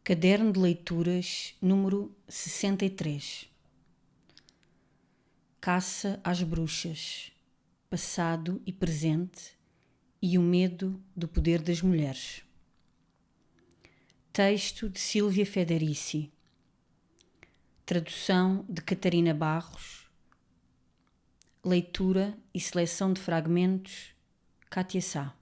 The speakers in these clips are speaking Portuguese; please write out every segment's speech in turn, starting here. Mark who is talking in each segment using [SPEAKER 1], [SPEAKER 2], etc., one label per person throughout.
[SPEAKER 1] Caderno de Leituras, número 63. Caça às bruxas, passado e presente, e o medo do poder das mulheres. Texto de Silvia Federici. Tradução de Catarina Barros. Leitura e seleção de fragmentos, Kátia Sá.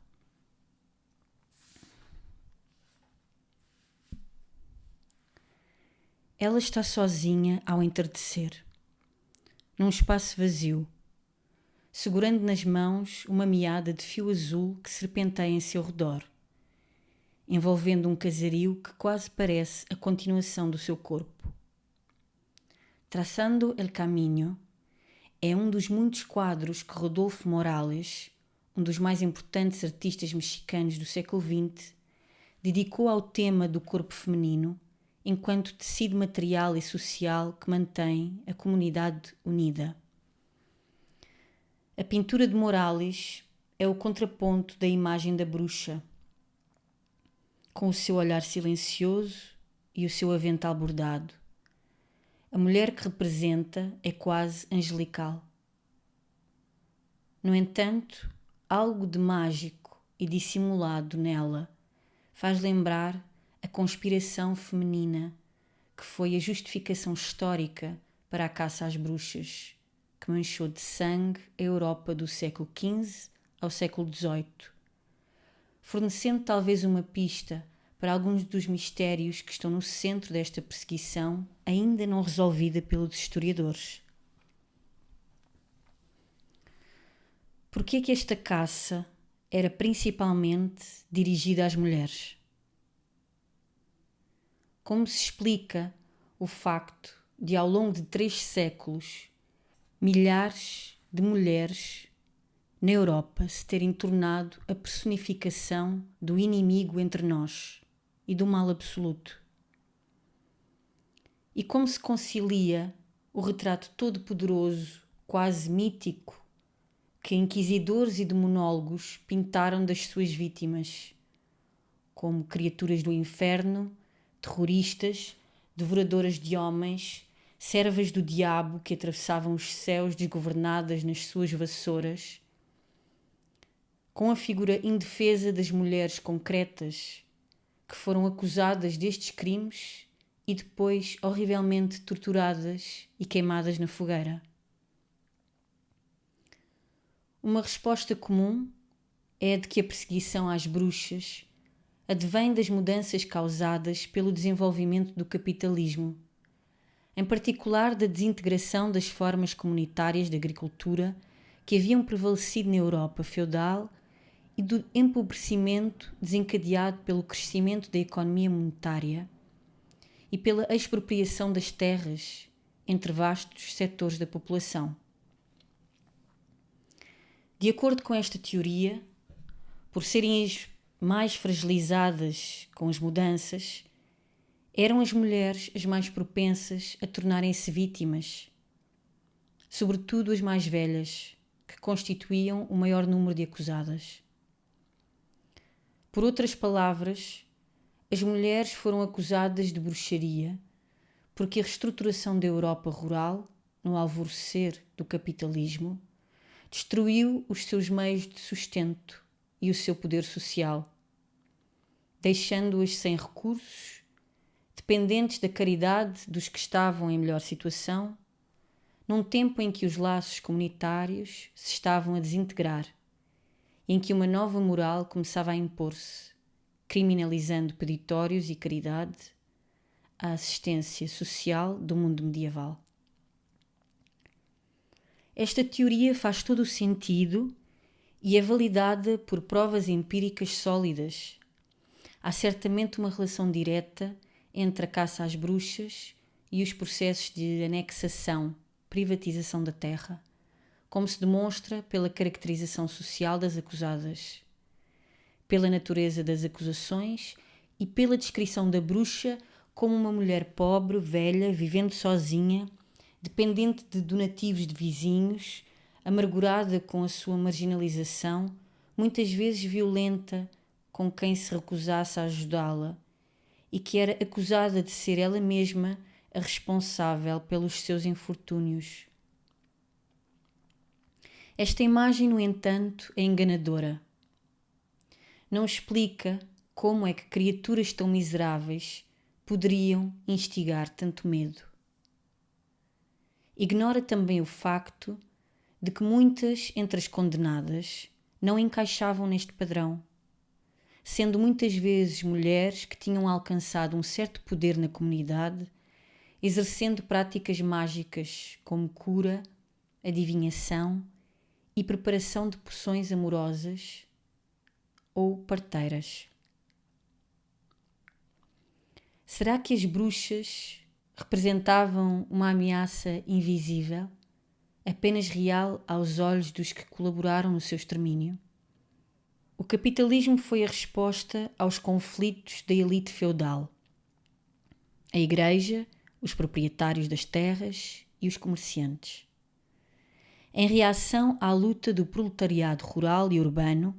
[SPEAKER 1] Ela está sozinha ao entardecer, num espaço vazio, segurando nas mãos uma meada de fio azul que serpenteia em seu redor, envolvendo um casario que quase parece a continuação do seu corpo. Traçando el Camino é um dos muitos quadros que Rodolfo Morales, um dos mais importantes artistas mexicanos do século XX, dedicou ao tema do corpo feminino enquanto tecido material e social que mantém a comunidade unida. A pintura de Morales é o contraponto da imagem da bruxa, com o seu olhar silencioso e o seu avental bordado. A mulher que representa é quase angelical. No entanto, algo de mágico e dissimulado nela faz lembrar a conspiração feminina, que foi a justificação histórica para a caça às bruxas, que manchou de sangue a Europa do século XV ao século XVIII, fornecendo talvez uma pista para alguns dos mistérios que estão no centro desta perseguição ainda não resolvida pelos historiadores. Por que é que esta caça era principalmente dirigida às mulheres? Como se explica o facto de, ao longo de 3 séculos, milhares de mulheres na Europa se terem tornado a personificação do inimigo entre nós e do mal absoluto? E como se concilia o retrato todo-poderoso, quase mítico, que inquisidores e demonólogos pintaram das suas vítimas, como criaturas do inferno, terroristas, devoradoras de homens, servas do diabo que atravessavam os céus desgovernadas nas suas vassouras, com a figura indefesa das mulheres concretas que foram acusadas destes crimes e depois horrivelmente torturadas e queimadas na fogueira. Uma resposta comum é a de que a perseguição às bruxas advém das mudanças causadas pelo desenvolvimento do capitalismo, em particular da desintegração das formas comunitárias de agricultura que haviam prevalecido na Europa feudal e do empobrecimento desencadeado pelo crescimento da economia monetária e pela expropriação das terras entre vastos setores da população. De acordo com esta teoria, por serem as mais fragilizadas com as mudanças, eram as mulheres as mais propensas a tornarem-se vítimas, sobretudo as mais velhas, que constituíam o maior número de acusadas. Por outras palavras, as mulheres foram acusadas de bruxaria porque a reestruturação da Europa rural, no alvorecer do capitalismo, destruiu os seus meios de sustento e o seu poder social, deixando-as sem recursos, dependentes da caridade dos que estavam em melhor situação, num tempo em que os laços comunitários se estavam a desintegrar e em que uma nova moral começava a impor-se, criminalizando peditórios e caridade, a assistência social do mundo medieval. Esta teoria faz todo o sentido e é validada por provas empíricas sólidas. Há certamente uma relação direta entre a caça às bruxas e os processos de anexação, privatização da terra, como se demonstra pela caracterização social das acusadas, pela natureza das acusações e pela descrição da bruxa como uma mulher pobre, velha, vivendo sozinha, dependente de donativos de vizinhos, amargurada com a sua marginalização, muitas vezes violenta com quem se recusasse a ajudá-la, e que era acusada de ser ela mesma a responsável pelos seus infortúnios. Esta imagem, no entanto, é enganadora. Não explica como é que criaturas tão miseráveis poderiam instigar tanto medo. Ignora também o facto de que muitas entre as condenadas não encaixavam neste padrão, sendo muitas vezes mulheres que tinham alcançado um certo poder na comunidade, exercendo práticas mágicas como cura, adivinhação e preparação de poções amorosas ou parteiras. Será que as bruxas representavam uma ameaça invisível, apenas real aos olhos dos que colaboraram no seu extermínio? O capitalismo foi a resposta aos conflitos da elite feudal. A igreja, os proprietários das terras e os comerciantes. Em reação à luta do proletariado rural e urbano,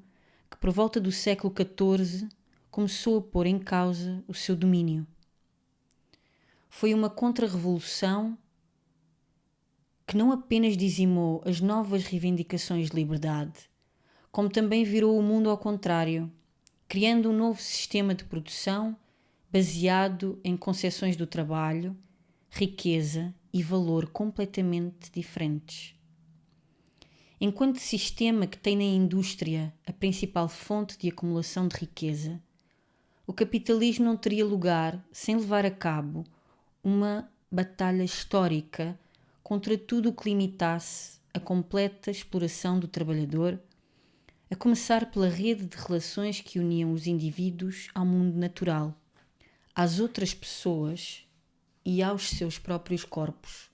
[SPEAKER 1] que por volta do século XIV começou a pôr em causa o seu domínio. Foi uma contra-revolução que não apenas dizimou as novas reivindicações de liberdade, como também virou o mundo ao contrário, criando um novo sistema de produção baseado em concepções do trabalho, riqueza e valor completamente diferentes. Enquanto sistema que tem na indústria a principal fonte de acumulação de riqueza, o capitalismo não teria lugar sem levar a cabo uma batalha histórica contra tudo o que limitasse a completa exploração do trabalhador, a começar pela rede de relações que uniam os indivíduos ao mundo natural, às outras pessoas e aos seus próprios corpos.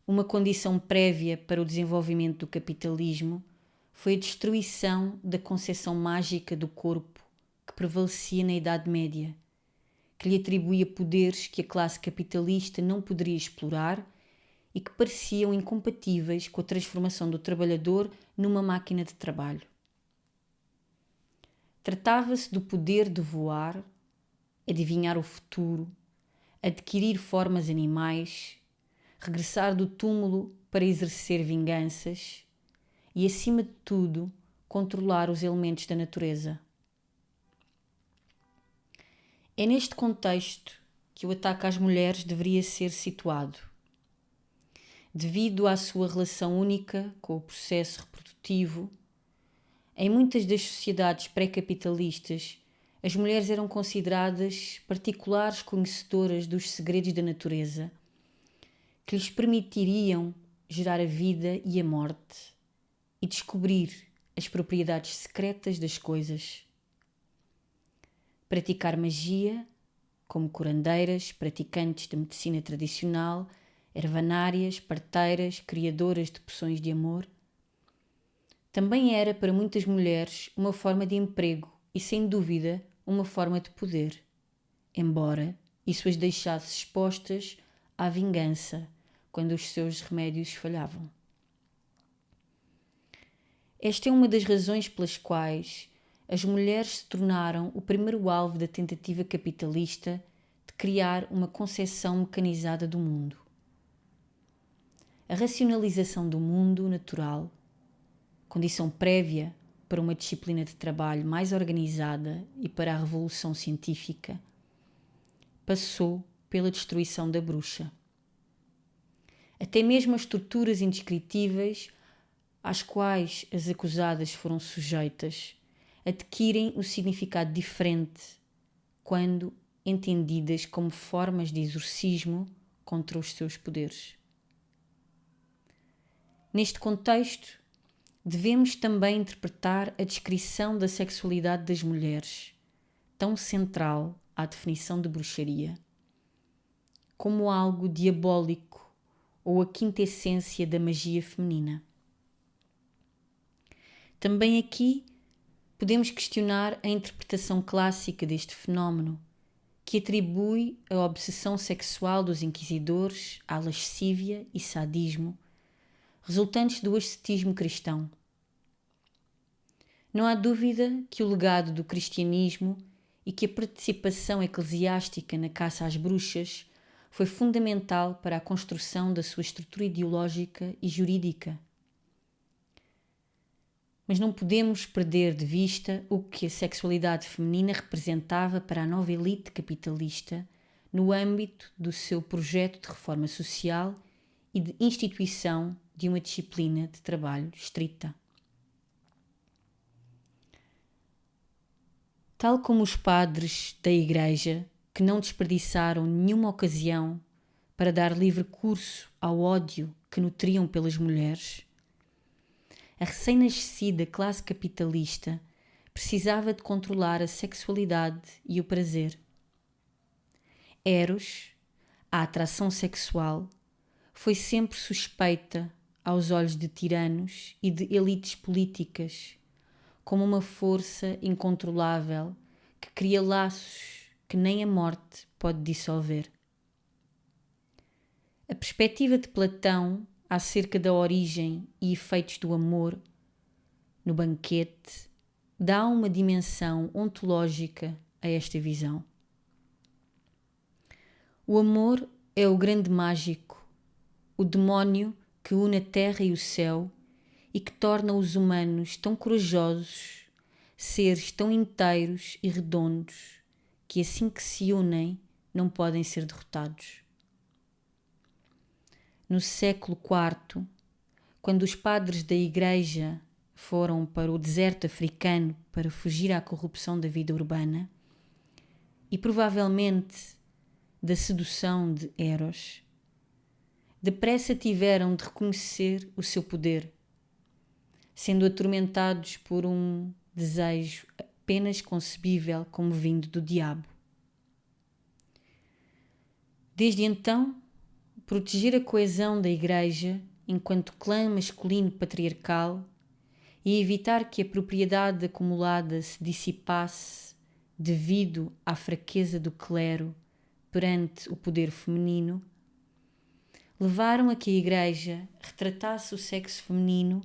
[SPEAKER 1] Uma condição prévia para o desenvolvimento do capitalismo foi a destruição da concepção mágica do corpo que prevalecia na Idade Média, que lhe atribuía poderes que a classe capitalista não poderia explorar e que pareciam incompatíveis com a transformação do trabalhador numa máquina de trabalho. Tratava-se do poder de voar, adivinhar o futuro, adquirir formas animais, regressar do túmulo para exercer vinganças e, acima de tudo, controlar os elementos da natureza. É neste contexto que o ataque às mulheres deveria ser situado. Devido à sua relação única com o processo reprodutivo, em muitas das sociedades pré-capitalistas, as mulheres eram consideradas particulares conhecedoras dos segredos da natureza, que lhes permitiriam gerar a vida e a morte e descobrir as propriedades secretas das coisas. Praticar magia, como curandeiras, praticantes de medicina tradicional, ervanárias, parteiras, criadoras de poções de amor, também era para muitas mulheres uma forma de emprego e, sem dúvida, uma forma de poder, embora isso as deixasse expostas à vingança quando os seus remédios falhavam. Esta é uma das razões pelas quais as mulheres se tornaram o primeiro alvo da tentativa capitalista de criar uma concepção mecanizada do mundo. A racionalização do mundo natural, condição prévia para uma disciplina de trabalho mais organizada e para a revolução científica, passou pela destruição da bruxa. Até mesmo as torturas indescritíveis às quais as acusadas foram sujeitas adquirem um significado diferente quando entendidas como formas de exorcismo contra os seus poderes. Neste contexto, devemos também interpretar a descrição da sexualidade das mulheres, tão central à definição de bruxaria, como algo diabólico ou a quintessência da magia feminina. Também aqui podemos questionar a interpretação clássica deste fenómeno, que atribui a obsessão sexual dos inquisidores à lascívia e sadismo, resultantes do ascetismo cristão. Não há dúvida que o legado do cristianismo e que a participação eclesiástica na caça às bruxas foi fundamental para a construção da sua estrutura ideológica e jurídica. Mas não podemos perder de vista o que a sexualidade feminina representava para a nova elite capitalista no âmbito do seu projeto de reforma social e de instituição de uma disciplina de trabalho estrita. Tal como os padres da Igreja, que não desperdiçaram nenhuma ocasião para dar livre curso ao ódio que nutriam pelas mulheres, a recém-nascida classe capitalista precisava de controlar a sexualidade e o prazer. Eros, a atração sexual, foi sempre suspeita aos olhos de tiranos e de elites políticas, como uma força incontrolável que cria laços que nem a morte pode dissolver. A perspectiva de Platão acerca da origem e efeitos do amor no banquete dá uma dimensão ontológica a esta visão. O amor é o grande mágico, o demónio que une a terra e o céu e que torna os humanos tão corajosos, seres tão inteiros e redondos, que assim que se unem não podem ser derrotados. No século IV, quando os padres da Igreja foram para o deserto africano para fugir à corrupção da vida urbana e provavelmente da sedução de Eros, depressa tiveram de reconhecer o seu poder, sendo atormentados por um desejo apenas concebível como vindo do diabo. Desde então, proteger a coesão da Igreja enquanto clã masculino patriarcal e evitar que a propriedade acumulada se dissipasse devido à fraqueza do clero perante o poder feminino, levaram a que a Igreja retratasse o sexo feminino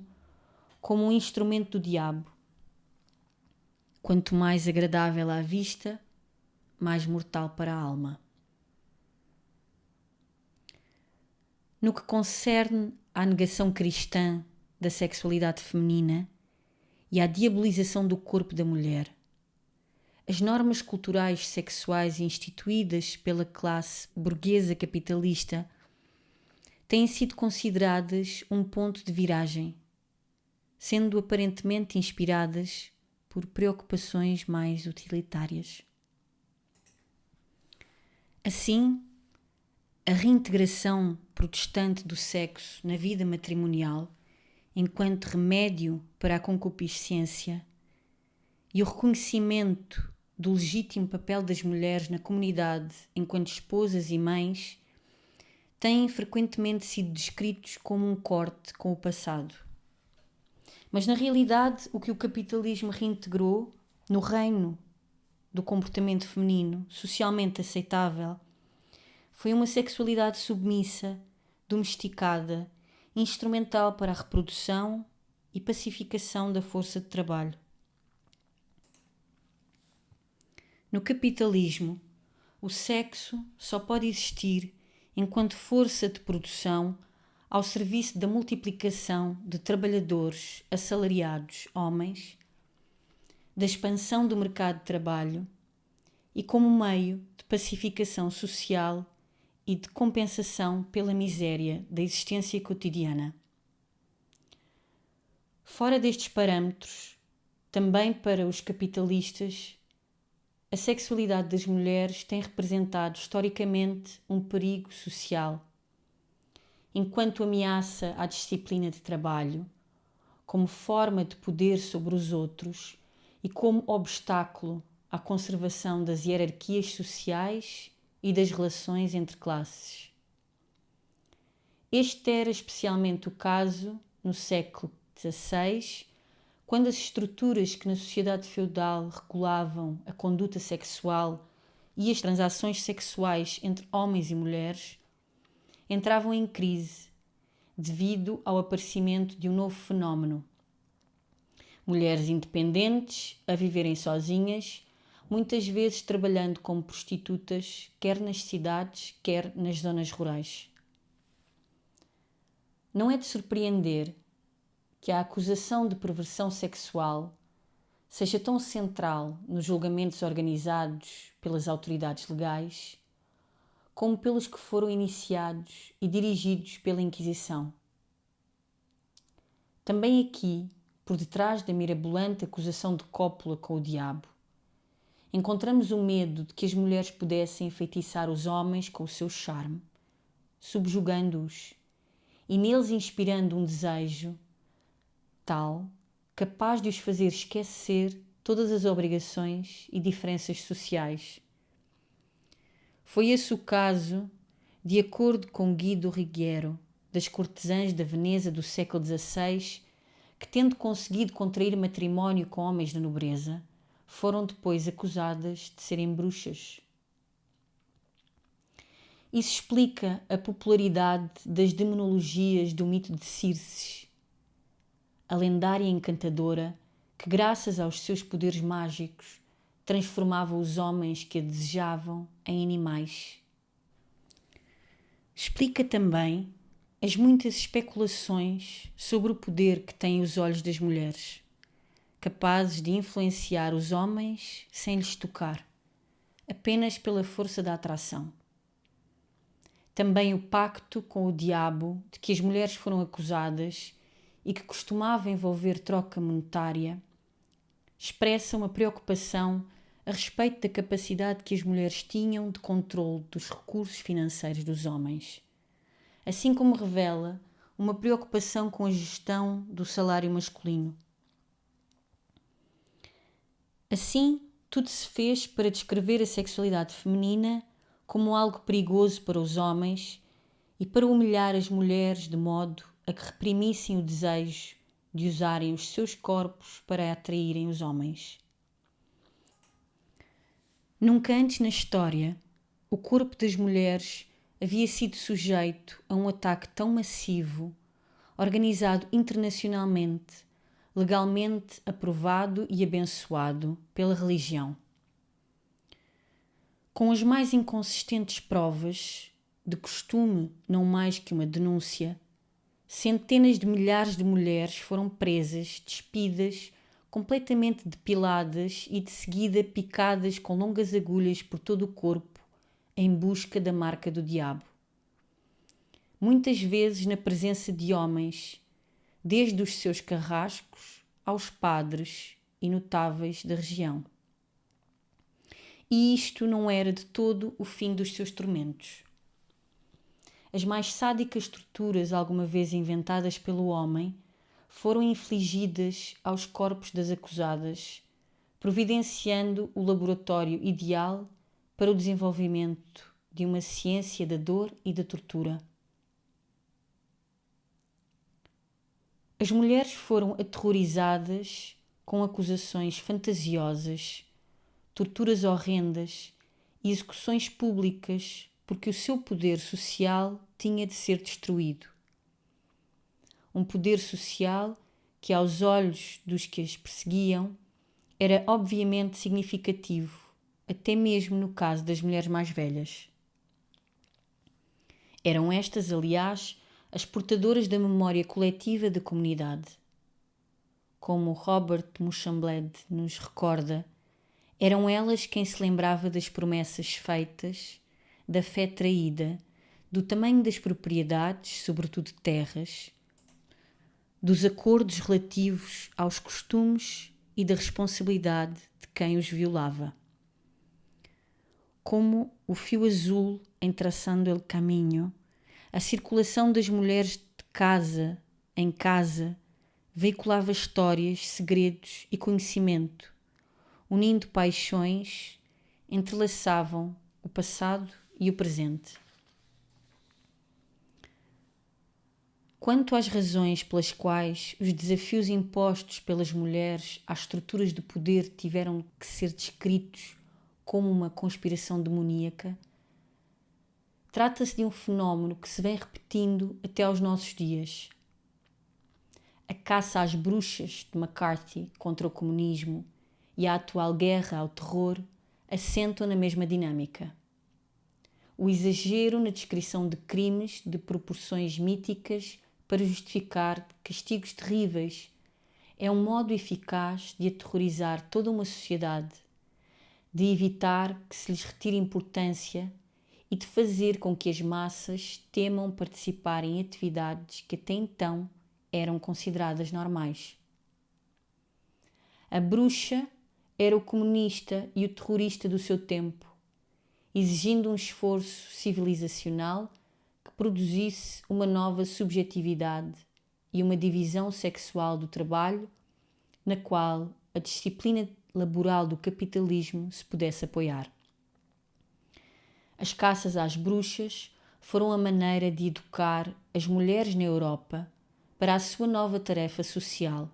[SPEAKER 1] como um instrumento do diabo. Quanto mais agradável à vista, mais mortal para a alma. No que concerne à negação cristã da sexualidade feminina e à diabolização do corpo da mulher, as normas culturais sexuais instituídas pela classe burguesa capitalista têm sido consideradas um ponto de viragem, sendo aparentemente inspiradas por preocupações mais utilitárias. Assim, a reintegração protestante do sexo na vida matrimonial enquanto remédio para a concupiscência e o reconhecimento do legítimo papel das mulheres na comunidade enquanto esposas e mães têm frequentemente sido descritos como um corte com o passado. Mas na realidade, o que o capitalismo reintegrou no reino do comportamento feminino socialmente aceitável foi uma sexualidade submissa, domesticada, instrumental para a reprodução e pacificação da força de trabalho. No capitalismo, o sexo só pode existir enquanto força de produção ao serviço da multiplicação de trabalhadores assalariados homens, da expansão do mercado de trabalho e como meio de pacificação social e de compensação pela miséria da existência cotidiana. Fora destes parâmetros, também para os capitalistas, a sexualidade das mulheres tem representado historicamente um perigo social, enquanto ameaça à disciplina de trabalho, como forma de poder sobre os outros e como obstáculo à conservação das hierarquias sociais e das relações entre classes. Este era especialmente o caso no século XVI, quando as estruturas que na sociedade feudal regulavam a conduta sexual e as transações sexuais entre homens e mulheres entravam em crise devido ao aparecimento de um novo fenómeno. Mulheres independentes a viverem sozinhas, muitas vezes trabalhando como prostitutas, quer nas cidades, quer nas zonas rurais. Não é de surpreender que a acusação de perversão sexual seja tão central nos julgamentos organizados pelas autoridades legais, como pelos que foram iniciados e dirigidos pela Inquisição. Também aqui, por detrás da mirabolante acusação de cópula com o diabo, encontramos o medo de que as mulheres pudessem enfeitiçar os homens com o seu charme, subjugando-os e neles inspirando um desejo tal, capaz de os fazer esquecer todas as obrigações e diferenças sociais. Foi esse o caso, de acordo com Guido Ruggiero, das cortesãs da Veneza do século XVI, que, tendo conseguido contrair matrimónio com homens da nobreza, foram depois acusadas de serem bruxas. Isso explica a popularidade das demonologias do mito de Circe, a lendária encantadora que, graças aos seus poderes mágicos, transformava os homens que a desejavam em animais. Explica também as muitas especulações sobre o poder que têm os olhos das mulheres, capazes de influenciar os homens sem lhes tocar, apenas pela força da atração. Também o pacto com o diabo de que as mulheres foram acusadas e que costumava envolver troca monetária, expressa uma preocupação a respeito da capacidade que as mulheres tinham de controle dos recursos financeiros dos homens, assim como revela uma preocupação com a gestão do salário masculino. Assim, tudo se fez para descrever a sexualidade feminina como algo perigoso para os homens e para humilhar as mulheres de modo a que reprimissem o desejo de usarem os seus corpos para atraírem os homens. Nunca antes na história, o corpo das mulheres havia sido sujeito a um ataque tão massivo, organizado internacionalmente, legalmente aprovado e abençoado pela religião. Com as mais inconsistentes provas, de costume não mais que uma denúncia, centenas de milhares de mulheres foram presas, despidas, completamente depiladas e de seguida picadas com longas agulhas por todo o corpo em busca da marca do diabo. Muitas vezes na presença de homens, desde os seus carrascos aos padres e notáveis da região. E isto não era de todo o fim dos seus tormentos. As mais sádicas torturas alguma vez inventadas pelo homem foram infligidas aos corpos das acusadas, providenciando o laboratório ideal para o desenvolvimento de uma ciência da dor e da tortura. As mulheres foram aterrorizadas com acusações fantasiosas, torturas horrendas e execuções públicas porque o seu poder social tinha de ser destruído. Um poder social que, aos olhos dos que as perseguiam, era obviamente significativo, até mesmo no caso das mulheres mais velhas. Eram estas, aliás, as portadoras da memória coletiva da comunidade. Como Robert Muchambled nos recorda, eram elas quem se lembrava das promessas feitas, da fé traída, do tamanho das propriedades, sobretudo terras, dos acordos relativos aos costumes e da responsabilidade de quem os violava. Como o fio azul em Traçando el Caminho, a circulação das mulheres de casa em casa veiculava histórias, segredos e conhecimento, unindo paixões, entrelaçavam o passado e o presente. Quanto às razões pelas quais os desafios impostos pelas mulheres às estruturas de poder tiveram que ser descritos como uma conspiração demoníaca, trata-se de um fenómeno que se vem repetindo até aos nossos dias. A caça às bruxas de McCarthy contra o comunismo e a atual guerra ao terror assentam na mesma dinâmica. O exagero na descrição de crimes de proporções míticas para justificar castigos terríveis é um modo eficaz de aterrorizar toda uma sociedade, de evitar que se lhes retire importância e de fazer com que as massas temam participar em atividades que até então eram consideradas normais. A bruxa era o comunista e o terrorista do seu tempo, exigindo um esforço civilizacional que produzisse uma nova subjetividade e uma divisão sexual do trabalho, na qual a disciplina laboral do capitalismo se pudesse apoiar. As caças às bruxas foram a maneira de educar as mulheres na Europa para a sua nova tarefa social,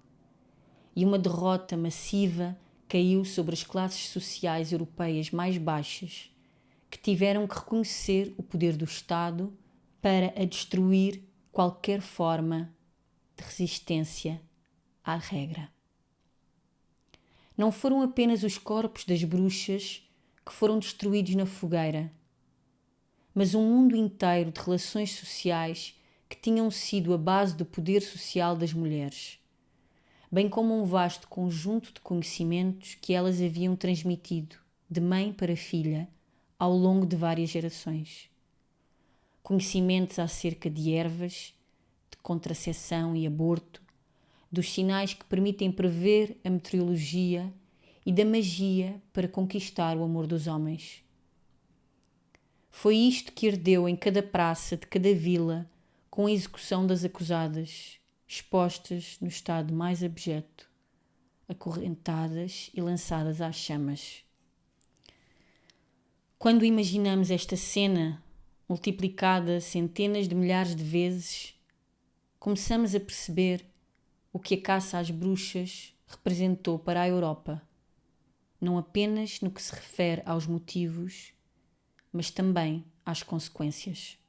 [SPEAKER 1] e uma derrota massiva caiu sobre as classes sociais europeias mais baixas, que tiveram que reconhecer o poder do Estado para a destruir qualquer forma de resistência à regra. Não foram apenas os corpos das bruxas que foram destruídos na fogueira, mas um mundo inteiro de relações sociais que tinham sido a base do poder social das mulheres, bem como um vasto conjunto de conhecimentos que elas haviam transmitido de mãe para filha ao longo de várias gerações. Conhecimentos acerca de ervas, de contracepção e aborto, dos sinais que permitem prever a meteorologia e da magia para conquistar o amor dos homens. Foi isto que ardeu em cada praça de cada vila com a execução das acusadas, expostas no estado mais abjeto, acorrentadas e lançadas às chamas. Quando imaginamos esta cena multiplicada centenas de milhares de vezes, começamos a perceber o que a caça às bruxas representou para a Europa, não apenas no que se refere aos motivos, mas também às consequências.